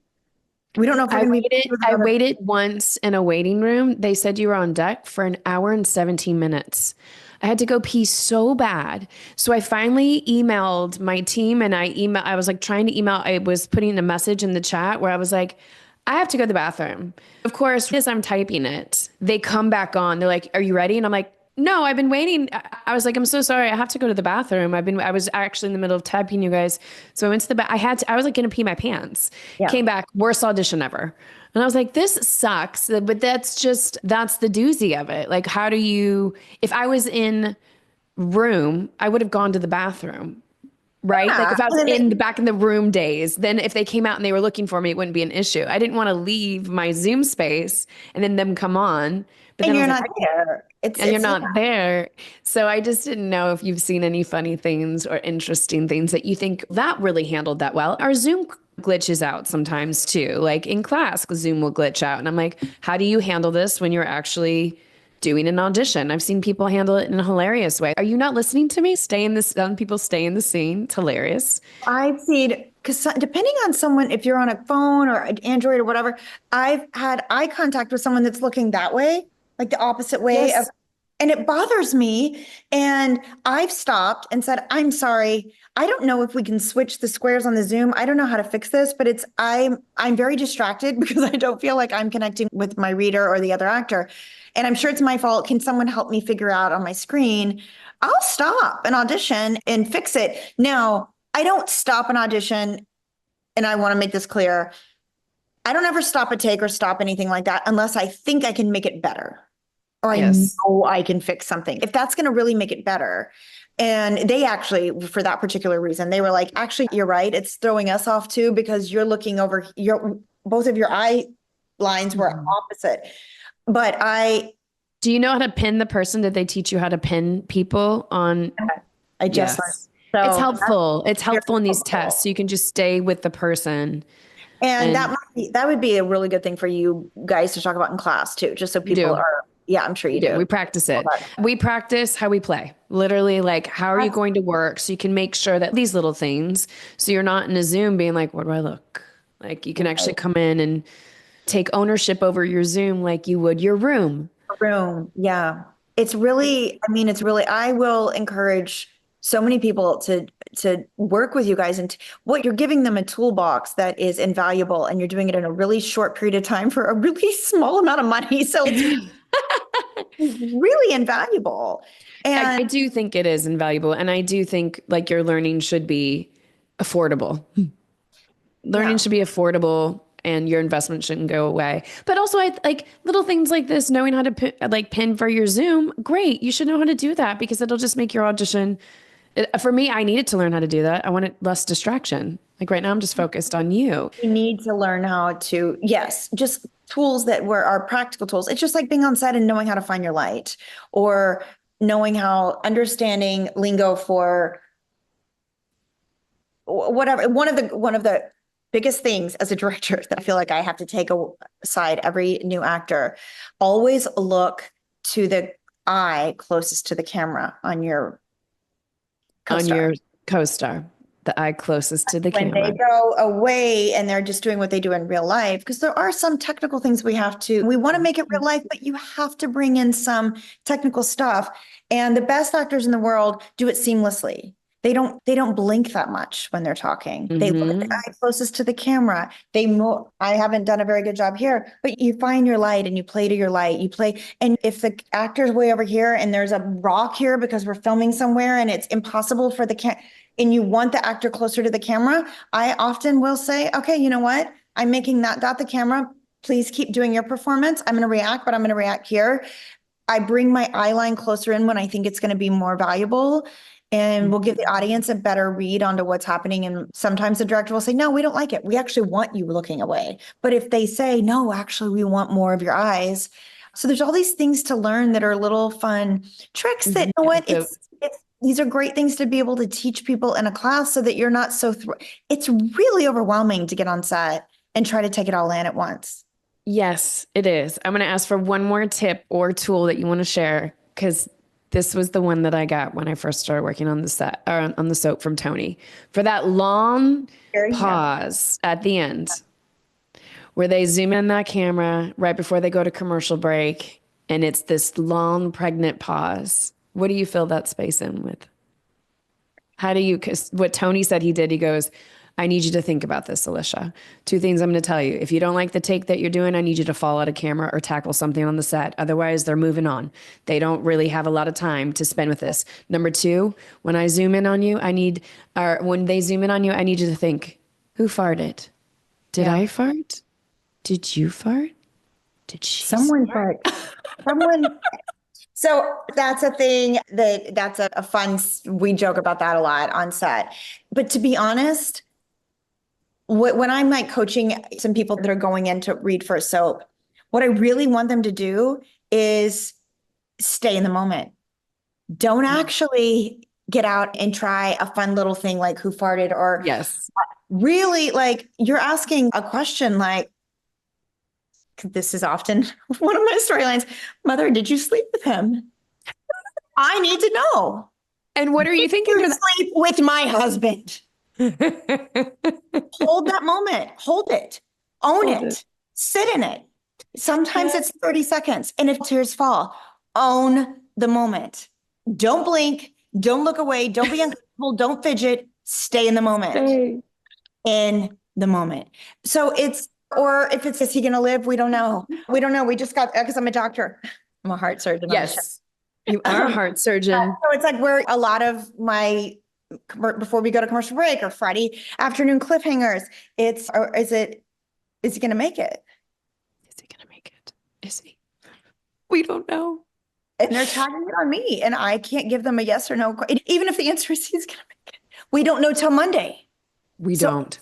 We don't know if I waited once in a waiting room. They said you were on deck for an hour and 17 minutes. I had to go pee so bad. So I finally emailed my team and I was trying to email. I was putting a message in the chat where I was like, I have to go to the bathroom. Of course, as I'm typing it, they come back on. They're like, are you ready? And I'm like, No, I've been waiting. I was like, I'm so sorry. I have to go to the bathroom. I was actually in the middle of typing you guys. So I went to the I was like going to pee my pants. Yeah. Came back, worst audition ever. And I was like, this sucks. But that's the doozy of it. Like, how do you, if I was in room, I would have gone to the bathroom. Right? Like Yeah. if I was And then in the back in the room days, then if they came out and they were looking for me, it wouldn't be an issue. I didn't want to leave my Zoom space and then them come on. But and then I you're was not like, there. and you're not there. So I just didn't know if you've seen any funny things or interesting things that you think that really handled that well. Our Zoom glitches out sometimes too. Like in class, Zoom will glitch out. And I'm like, how do you handle this when you're actually doing an audition? I've seen people handle it in a hilarious way. Are you not listening to me? Some people stay in the scene. It's hilarious. I've seen, because depending on someone, if you're on a phone or an Android or whatever, I've had eye contact with someone that's looking that way, like the opposite way Yes. of, and it bothers me. And I've stopped and said, I'm sorry. I don't know if we can switch the squares on the Zoom. I don't know how to fix this, but I'm very distracted because I don't feel like I'm connecting with my reader or the other actor. And I'm sure it's my fault. Can someone help me figure out on my screen? I'll stop an audition and fix it. Now, I don't stop an audition, and I want to make this clear. I don't ever stop a take or stop anything like that unless I think I can make it better or I Yes. know I can fix something. If that's going to really make it better. And they actually, for that particular reason, they were like, actually, you're right. It's throwing us off too because you're looking over both of your eye lines were opposite. But Do you know how to pin the person? Did they teach you how to pin people on? I just Yes. learned. It's So helpful. It's helpful in these helpful. tests. So you can just stay with the person. And And that would be a really good thing for you guys to talk about in class too, just so people do. are, yeah, I'm sure you do. do. We practice it. Okay. We practice how we play. Literally, like, how are you going to work? So you can make sure that these little things, so you're not in a Zoom being like, what do I look? Like, you can actually come in and take ownership over your Zoom like you would your room. Room. Yeah. It's really, I will encourage so many people to work with you guys, and what you're giving them a toolbox that is invaluable, and you're doing it in a really short period of time for a really small amount of money. So it's really invaluable. I And do think it is invaluable. And I do think like your learning should be affordable. Learning should be affordable and your investment shouldn't go away. But also I like little things like this, knowing how to pin for your Zoom. Great. You should know how to do that because it'll just make your audition. For me, I needed to learn how to do that. I wanted less distraction. Like right now I'm just focused on you. you need to learn how to, yes, just tools that are practical tools. It's just like being on set and knowing how to find your light, or understanding lingo for whatever. One of the biggest things as a director that I feel like I have to take aside every new actor, always look to the eye closest to the camera on your co-star. The eye closest to the When camera. they go away and they're just doing what they do in real life, because there are some technical things we want to make it real life, but you have to bring in some technical stuff. And the best actors in the world do it seamlessly. They don't blink that much when they're talking. They look at the eye closest to the camera. I haven't done a very good job here, but you find your light and you play to your light. You play. And if the actor's way over here and there's a rock here because we're filming somewhere and it's impossible for and you want the actor closer to the camera, I often will say, okay, you know what? I'm making that dot the camera. Please keep doing your performance. I'm going to react, but I'm going to react here. I bring my eye line closer in when I think it's going to be more valuable, and we'll give the audience a better read onto what's happening. And sometimes the director will say, no, we don't like it. We actually want you looking away. But if they say, no, actually, we want more of your eyes. So there's all these things to learn that are little fun tricks that, you know what, these are great things to be able to teach people in a class so that you're not so, it's really overwhelming to get on set and try to take it all in at once. Yes, it is. I'm going to ask for one more tip or tool that you want to share, because this was the one that I got when I first started working on the set, or on the soap from Tony, for that long pause at the end where they zoom in that camera right before they go to commercial break. And it's this long pregnant pause. What do you fill that space in with? How do you, because what Tony said he did, he goes, I need you to think about this, Alyshia. 2 things I'm going to tell you. If you don't like the take that you're doing, I need you to fall out of camera or tackle something on the set. Otherwise, they're moving on. They don't really have a lot of time to spend with this. Number 2, when I zoom in on you, when they zoom in on you, I need you to think, who farted? Did I fart? Did you fart? Did she? Someone fart. Someone. So that's a thing that's a fun, we joke about that a lot on set. But to be honest, when I'm like coaching some people that are going in to read for a soap, what I really want them to do is stay in the moment. Don't actually get out and try a fun little thing like who farted, or Yes. really, like, you're asking a question like, this is often one of my storylines. Mother, did you sleep with him? I need to know. And what are you thinking? Did you sleep with my husband? Hold that moment. Hold it. Own it. Sit in it. Sometimes it's 30 seconds. And if tears fall, own the moment. Don't blink. Don't look away. Don't be uncomfortable. Don't fidget. Stay in the moment. In the moment. So or if it's, is he going to live? We don't know. We don't know. We just got, because I'm a doctor. I'm a heart surgeon. Yes. You are a heart surgeon. So it's like where a lot of my, before we go to commercial break or Friday afternoon cliffhangers, is he going to make it? Is he going to make it? Is he? We don't know. And they're tagging it on me, and I can't give them a yes or no. Even if the answer is he's going to make it, we don't know till Monday. We don't.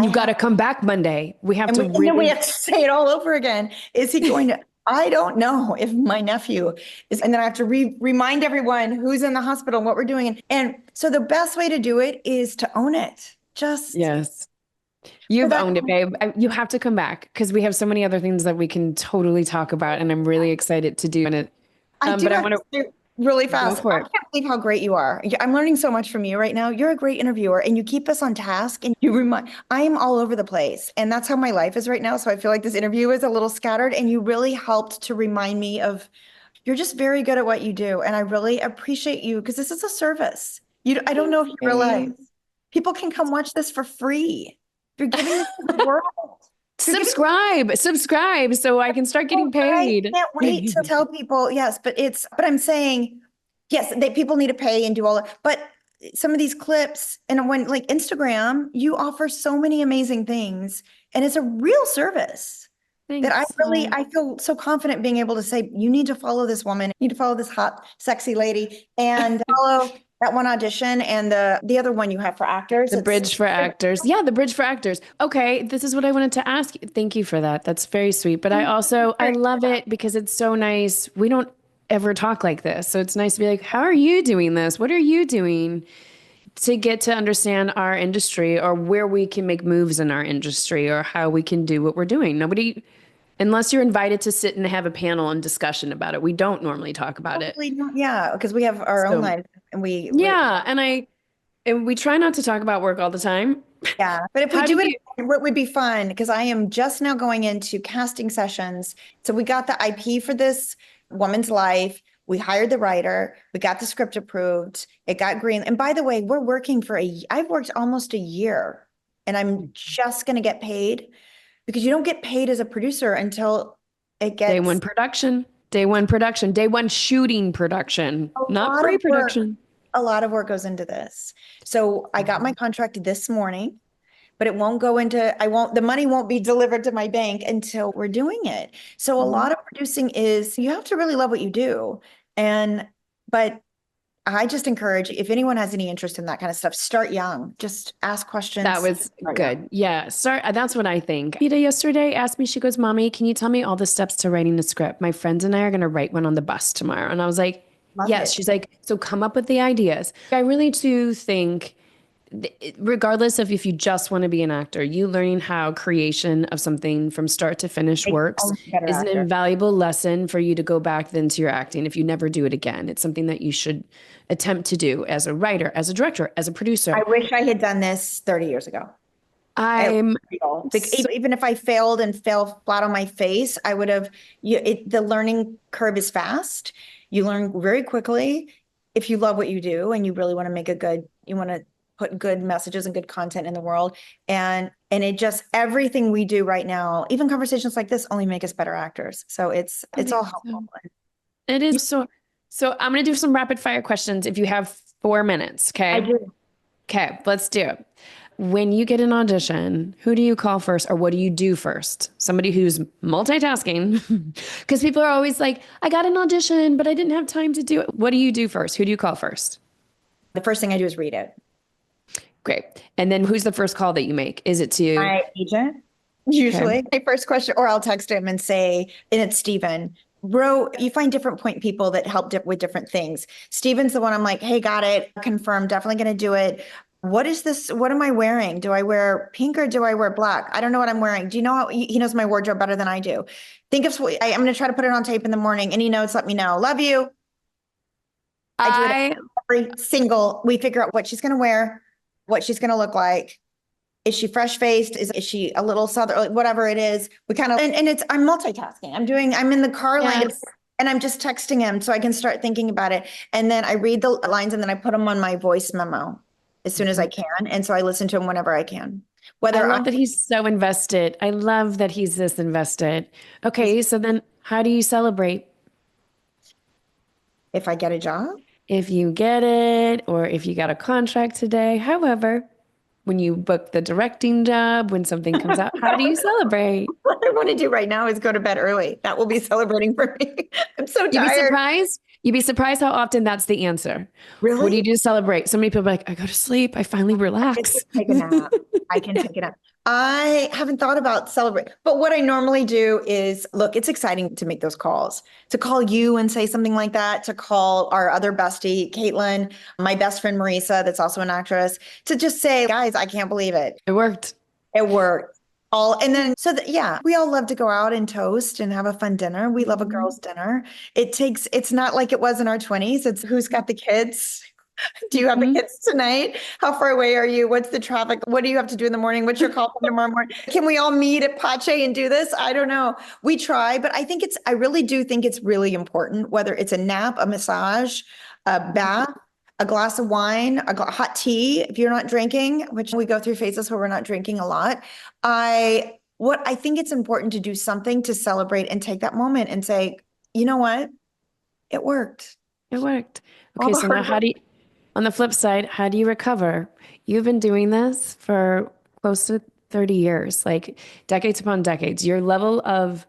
You got to come back Monday. We have to and then we have to say it all over again. Is he going to? I don't know if my nephew is, and then I have to remind everyone who's in the hospital, what we're doing. And so the best way to do it is to own it. Yes. You've owned it, babe. You have to come back because we have so many other things that we can totally talk about, and I'm really excited to do it. But I want to really fast. I can't believe how great you are. I'm learning so much from you right now. You're a great interviewer, and you keep us on task, and I'm all over the place, and that's how my life is right now. So I feel like this interview is a little scattered, and you really helped to remind me of, you're just very good at what you do. And I really appreciate you, because this is a service. I don't know if you realize people can come watch this for free. You're giving this to the world. Subscribe so I can start getting paid. I can't wait to tell people. Yes, but I'm saying, yes, people need to pay and do all that. But some of these clips, and when like Instagram, you offer so many amazing things, and it's a real service. Thanks. That I feel so confident being able to say, you need to follow this woman, you need to follow this hot, sexy lady, and follow that one audition and the other one you have for actors. The Bridge for Actors. Yeah, the Bridge for Actors. Okay, this is what I wanted to ask you. Thank you for that. That's very sweet. But I love it because it's so nice. We don't ever talk like this. So it's nice to be like, how are you doing this? What are you doing? To get to understand our industry, or where we can make moves in our industry, or how we can do what we're doing. Nobody, unless you're invited to sit and have a panel and discussion about it, we don't normally talk about it. Yeah, because we have our own lives, and we try not to talk about work all the time. Yeah, but if we do it, what would be fun? Because I am just now going into casting sessions. So we got the IP for this woman's life. We hired the writer. We got the script approved. It got green. And by the way, we're working I've worked almost a year, and I'm just going to get paid, because you don't get paid as a producer until it gets day one production, day one shooting production, not pre-production. A lot of work goes into this. So I got my contract this morning, but it won't go into, the money won't be delivered to my bank until we're doing it. So a lot of producing is, you have to really love what you do. But I just encourage, if anyone has any interest in that kind of stuff, start young, just ask questions. That was good. Yeah. That's what I think. Rita yesterday asked me, she goes, Mommy, can you tell me all the steps to writing the script? My friends and I are going to write one on the bus tomorrow. And I was like, yes. She's like, so come up with the ideas. I really do think, regardless of if you just want to be an actor, you learning how creation of something from start to finish works is an invaluable lesson for you to go back then to your acting if you never do it again. It's something that you should attempt to do as a writer, as a director, as a producer. I wish I had done this 30 years ago. Even if I failed and fell flat on my face, I would have, the learning curve is fast. You learn very quickly if you love what you do and you really want to make you want to put good messages and good content in the world. And it just, everything we do right now, even conversations like this, only make us better actors. So it's all helpful. It is. So I'm going to do some rapid fire questions if you have 4 minutes. Okay. I do. Okay, let's do it. When you get an audition, who do you call first or what do you do first? Somebody who's multitasking, because people are always like, I got an audition, but I didn't have time to do it. What do you do first? Who do you call first? The first thing I do is read it. Great. And then who's the first call that you make? Is it to My agent, usually. My first question, or I'll text him and say, and it's Steven. Bro, you find different point people that help with different things. Steven's the one I'm like, hey, got it, confirmed, definitely going to do it. What is this? What am I wearing? Do I wear pink or do I wear black? I don't know what I'm wearing. Do you know how he knows my wardrobe better than I do? Think of, I'm going to try to put it on tape in the morning. Any notes, let me know. Love you. I do it every single, we figure out what she's going to wear, what she's going to look like. Is she fresh faced? Is she a little southern, whatever it is? We kind of, and it's, I'm multitasking. I'm in the car line and I'm just texting him so I can start thinking about it. And then I read the lines and then I put them on my voice memo as soon as I can. And so I listen to him whenever I can. I love that he's so invested. I love that he's this invested. Okay. So then how do you celebrate? If I get a job? If you get it, or if you got a contract today, however, when you book the directing job, when something comes out, how do you celebrate? What I want to do right now is go to bed early. That will be celebrating for me. I'm so tired. You'd be surprised how often that's the answer. Really? What do you do to celebrate? So many people are like, I go to sleep. I finally relax. I can take a nap. I can take it up. I haven't thought about celebrate, but what I normally do is look, it's exciting to make those calls, to call you and say something like that, to call our other bestie, Caitlin, my best friend, Marisa, that's also an actress, to just say, guys, I can't believe it. It worked. It worked. We all love to go out and toast and have a fun dinner. We love a girls' dinner. It's not like it was in our 20s. It's who's got the kids? Do you have the kids tonight? How far away are you? What's the traffic? What do you have to do in the morning? What's your call tomorrow morning? Can we all meet at Pache and do this? I don't know. We try, but I really do think it's really important, whether it's a nap, a massage, a bath, a glass of wine, hot tea, if you're not drinking, which we go through phases where we're not drinking a lot. I think it's important to do something to celebrate and take that moment and say, you know what? It worked. It worked. Okay, so now on the flip side, how do you recover? You've been doing this for close to 30 years, like decades upon decades. Your level of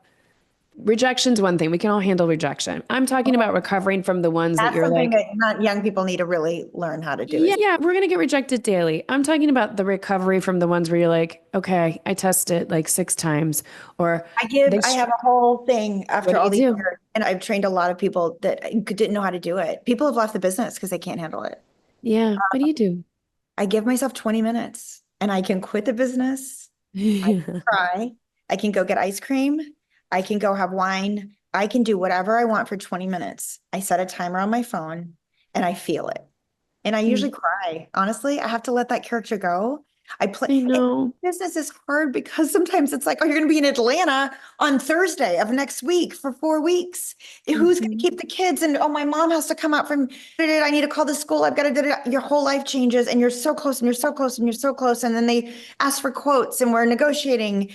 rejection's one thing. We can all handle rejection. I'm talking about recovering from the ones that you're like, that not young people need to really learn how to do it. Yeah, we're going to get rejected daily. I'm talking about the recovery from the ones where you're like, okay, I tested like 6 times, or I have a whole thing after all these years, and I've trained a lot of people that didn't know how to do it. People have left the business because they can't handle it. Yeah. What do you do? I give myself 20 minutes and I can quit the business. I can cry. I can go get ice cream. I can go have wine. I can do whatever I want for 20 minutes. I set a timer on my phone and I feel it. And I usually cry. Honestly, I have to let that character go. I know business is hard because sometimes it's like, oh, you're going to be in Atlanta on Thursday of next week for 4 weeks. Who's going to keep the kids? And oh, my mom has to come out from, I need to call the school. I've got to do it. Your whole life changes and you're so close and you're so close and you're so close. And then they ask for quotes and we're negotiating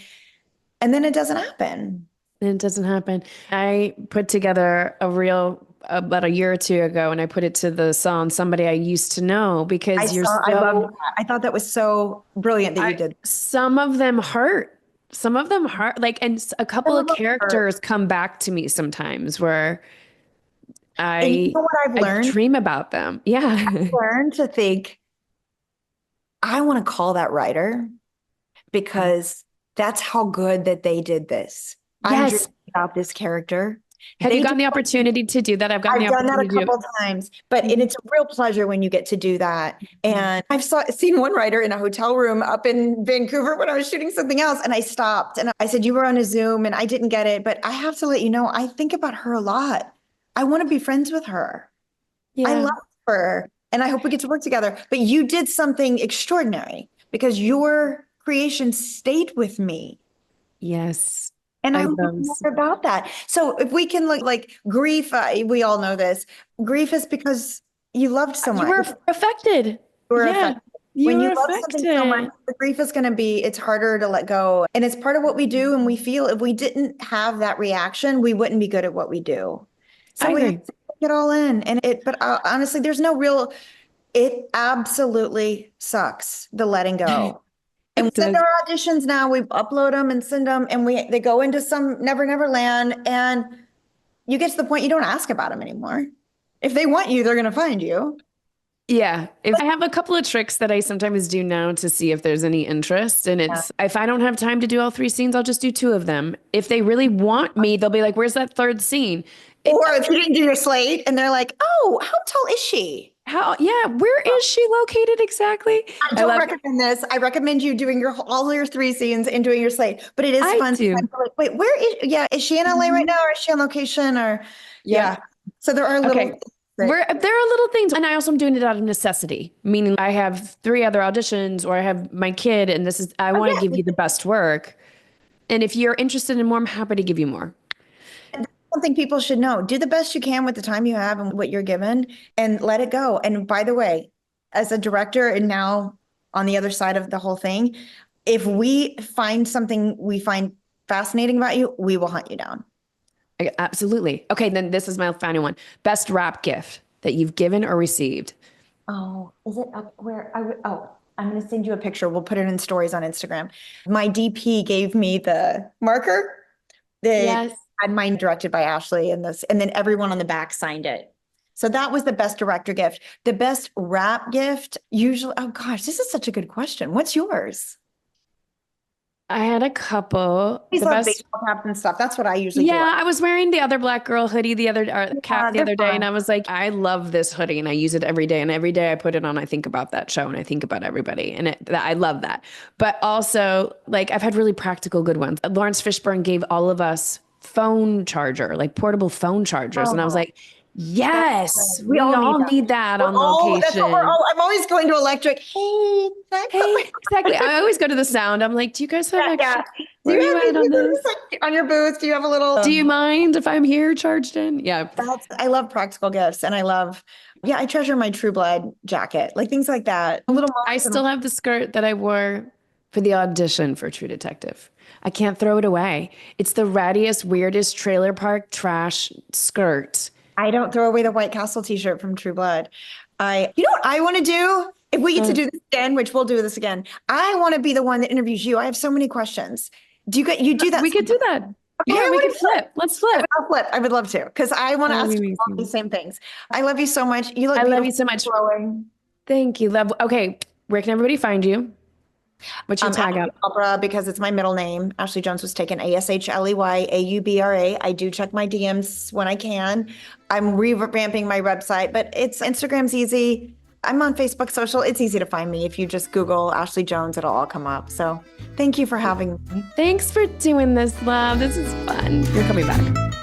and then it doesn't happen. It doesn't happen. I put together a reel about a year or 2 ago, and I put it to the song "Somebody I Used to Know" because I thought that was so brilliant that you did. Some of them hurt. Like, and a couple of characters come back to me sometimes where you know what I've learned? I dream about them. Yeah, I've learned to think I want to call that writer because that's how good that they did this. Yes. I'm dreaming about this character. Have you gotten the opportunity to do that? I've done that a couple times, but and it's a real pleasure when you get to do that. And I've seen one writer in a hotel room up in Vancouver when I was shooting something else, and I stopped and I said, "You were on a Zoom," and I didn't get it, but I have to let you know, I think about her a lot. I want to be friends with her. Yeah. I love her, and I hope we get to work together. But you did something extraordinary because your creation stayed with me. Yes. And I love more about that. So if we can look like grief, we all know this. Grief is because you loved someone. You were affected. Affected. When you You're love something so much, affected. the grief is going to be, it's harder to let go. And it's part of what we do. And we feel if we didn't have that reaction, we wouldn't be good at what we do. So I we have agree. to take it all in. But honestly, there's no real, it absolutely sucks, the letting go. And we It send does. our auditions now, we upload them and send them, and they go into some never land. And you get to the point you don't ask about them anymore. If they want you, they're going to find you. Yeah. If I have a couple of tricks that I sometimes do now to see if there's any interest. And it's, if I don't have time to do all 3 scenes, I'll just do 2 of them. If they really want me, they'll be like, where's that 3rd scene? Or if you didn't do your slate and they're like, oh, how tall is she? Where is she located exactly? I don't recommend this. I recommend you doing all your 3 scenes and doing your slate. But it is I fun. do. Sometimes you're like, wait, where is she in LA right now, or is she on location? Or yeah. So there are little things There are little things. And I also am doing it out of necessity, meaning I have 3 other auditions, or I have my kid, and I want to give you the best work. And if you're interested in more, I'm happy to give you more. something people should know. Do the best you can with the time you have and what you're given, and let it go. And by the way, as a director, and now on the other side of the whole thing, if we find something we find fascinating about you, we will hunt you down. Absolutely. Okay, then this is my final one. Best rap gift that you've given or received. Oh, is it up where I'm going to send you a picture. We'll put it in stories on Instagram. My DP gave me the marker that had mine directed by Ashley and then everyone on the back signed it. So that was the best director gift. The best rap gift, usually, oh gosh, this is such a good question. What's yours? I had a couple. These The love best. baseball caps and stuff. That's what I usually do. Yeah, I was wearing the other black girl hoodie cap the other day, fun. and I was like, I love this hoodie, and I use it every day. And every day I put it on, I think about that show, and I think about everybody, and I love that. But also, like, I've had really practical good ones. Lawrence Fishburne gave all of us phone charger, like portable phone chargers, and I was like, yes, we all need that on location. I'm always going to electric. Hey, exactly. I always go to the sound. I'm like, do you guys have extra? Do you have on this? on your booth? Do you have a little? Do you mind if I'm here charged in? Yeah. I love practical gifts, and I treasure my True Blood jacket, like things like that. I still have the skirt that I wore for the audition for True Detective. I can't throw it away. It's the rattiest, weirdest trailer park trash skirt. I don't throw away the White Castle t-shirt from True Blood. You know what I want to do? If we get to do this again, which we'll do this again, I want to be the one that interviews you. I have so many questions. You do that? We could do that. Okay, Yeah, we could flip. Let's flip. I'll flip. I would love to, because I want to ask you all the same things. I love you so much. You look beautiful. I love you so much. Thank you. Okay, where can everybody find you? What's your tag up? Albra, because it's my middle name. Ashley Jones was taken ASHLEYAUBRA. I do check my DMs when I can. I'm revamping my website, but Instagram's easy. I'm on Facebook social. It's easy to find me. If you just Google Ashley Jones, it'll all come up. So thank you for having me. Thanks for doing this, love. This is fun. You're coming back.